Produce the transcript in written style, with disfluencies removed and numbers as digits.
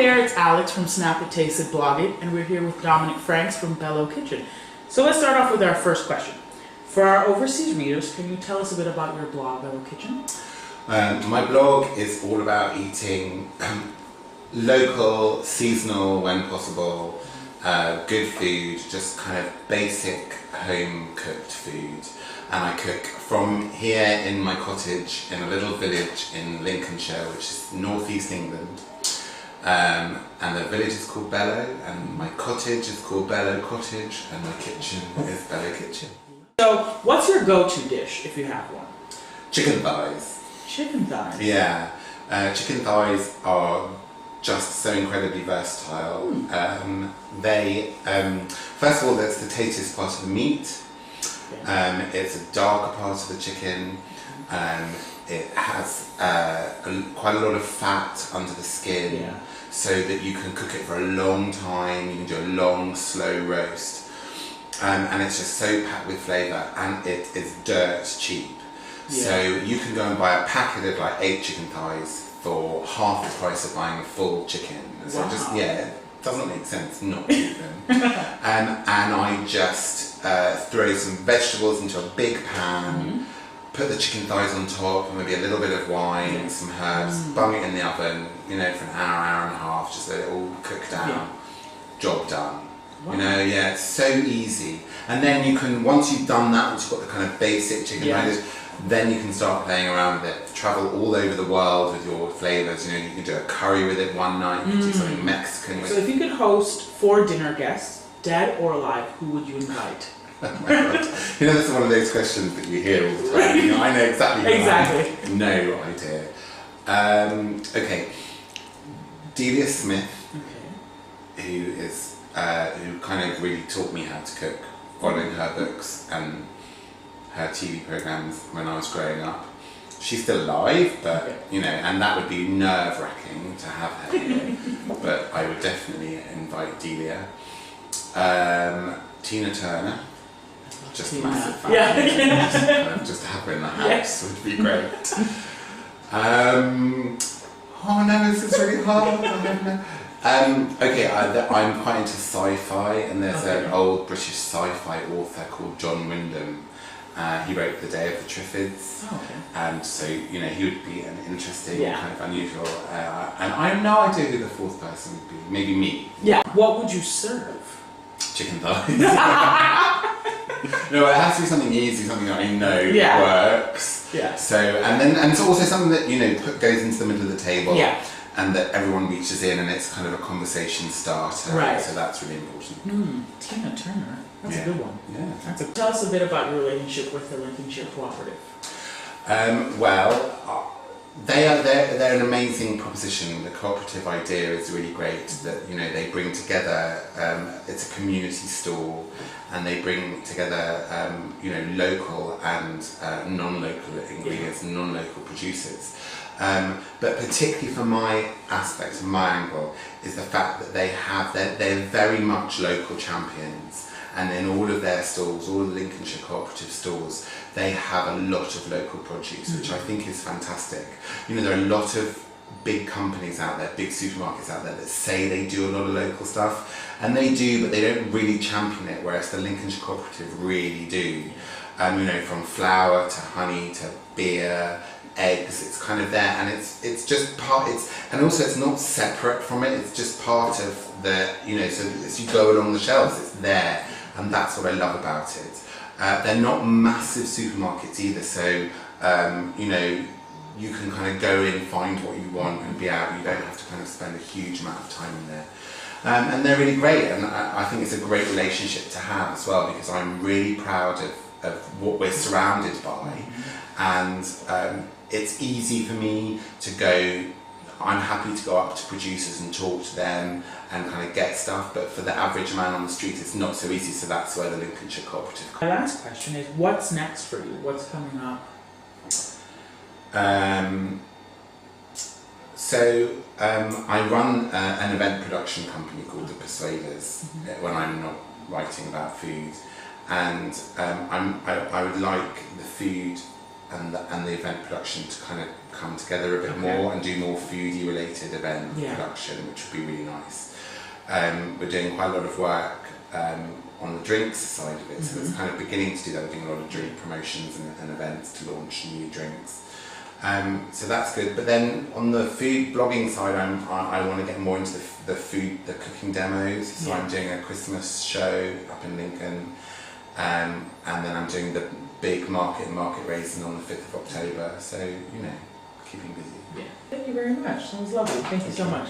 there, it's Alex from Snap It, Taste It, Blog It, and we're here with Dominic Franks from Belleau Kitchen. So let's start off with our first question. For our overseas readers, can you tell us a bit about your blog, Belleau Kitchen? My blog is all about eating local, seasonal when possible, good food, just kind of basic home cooked food. And I cook from here in my cottage in a little village in Lincolnshire, which is northeast England. And the village is called Belleau, and my cottage is called Belleau Cottage, and my kitchen is Belleau Kitchen. So, what's your go-to dish, if you have one? Chicken thighs. Chicken thighs? Yeah. Chicken thighs are just so incredibly versatile. They, first of all, that's the tastiest part of the meat. It's a darker part of the chicken. It has quite a lot of fat under the skin, so that you can cook it for a long time. You can do a long, slow roast. And it's just so packed with flavour, and it is dirt cheap. So you can go and buy a packet of like 8 chicken thighs for half the price of buying a full chicken. So it doesn't make sense not to eat them. And I just throw some vegetables into a big pan, put the chicken thighs on top, and maybe a little bit of wine, some herbs, bung it in the oven, for an hour, hour and a half, just let it all cook down. Job done. Wow. It's so easy. And then you can, once you've done that, once you've got the kind of basic chicken thighs, then you can start playing around with it. Travel all over the world with your flavours. You can do a curry with it one night, you can do something Mexican with it. So if you could host 4 dinner guests, dead or alive, who would you invite? Oh my God. This is one of those questions that you hear all the time. I know exactly. Exactly. No idea. Okay. Delia Smith, who is who kind of really taught me how to cook, following her books and her TV programs when I was growing up. She's still alive, but and that would be nerve-wracking to have her here. But I would definitely invite Delia. Tina Turner, just a massive fan. Just to have her in the house would be great. Oh no, this is really hard. I don't know. I'm quite into sci-fi, and there's an old British sci-fi author called John Wyndham. He wrote The Day of the Triffids, and so he would be an interesting, kind of unusual. And I have no idea who the 4th person would be. Maybe me. Yeah. What would you serve? Chicken thighs. No, it has to be something easy, something that I know works. Yeah. So and it's also something that goes into the middle of the table. Yeah. And that everyone reaches in, and it's kind of a conversation starter. Right. So that's really important. Tina Turner. That's a good one. Yeah. Tell us a bit about your relationship with the Lincolnshire Cooperative. They're an amazing proposition. The cooperative idea is really great. That they bring together. It's a community store, and they bring together local and non-local ingredients and non-local producers. But particularly from my aspect, my angle, is the fact that they're very much local champions, and in all of their stalls, all the Lincolnshire Cooperative stores, they have a lot of local produce, which I think is fantastic. There are a lot of big companies out there, big supermarkets out there that say they do a lot of local stuff, and they do, but they don't really champion it, whereas the Lincolnshire Cooperative really do. From flour to honey to beer, eggs, it's kind of there, and it's just part. And also it's not separate from it. It's just part of the So as you go along the shelves, it's there, and that's what I love about it. They're not massive supermarkets either, so you can kind of go in, find what you want, and be out. You don't have to kind of spend a huge amount of time in there. And they're really great, and I think it's a great relationship to have as well, because I'm really proud of what we're surrounded by, and it's easy for me to go. I'm happy to go up to producers and talk to them and kind of get stuff, but for the average man on the street it's not so easy, so that's where the Lincolnshire Cooperative comes. My last question is, what's next for you? What's coming up? I run an event production company called The Persuaders when I'm not writing about food, and I would like the food and the event production to kind of come together a bit Okay. more and do more foodie related event Yeah. production, which would be really nice. We're doing quite a lot of work on the drinks side of it, so it's kind of beginning to do that. We're doing a lot of drink promotions and events to launch new drinks. So that's good. But then on the food blogging side, I want to get more into the cooking demos. So I'm doing a Christmas show up in Lincoln, and then I'm doing the big market racing on the 5th of October. So, you know, keeping busy. Yeah. Thank you very much. That was lovely. Thank you so much.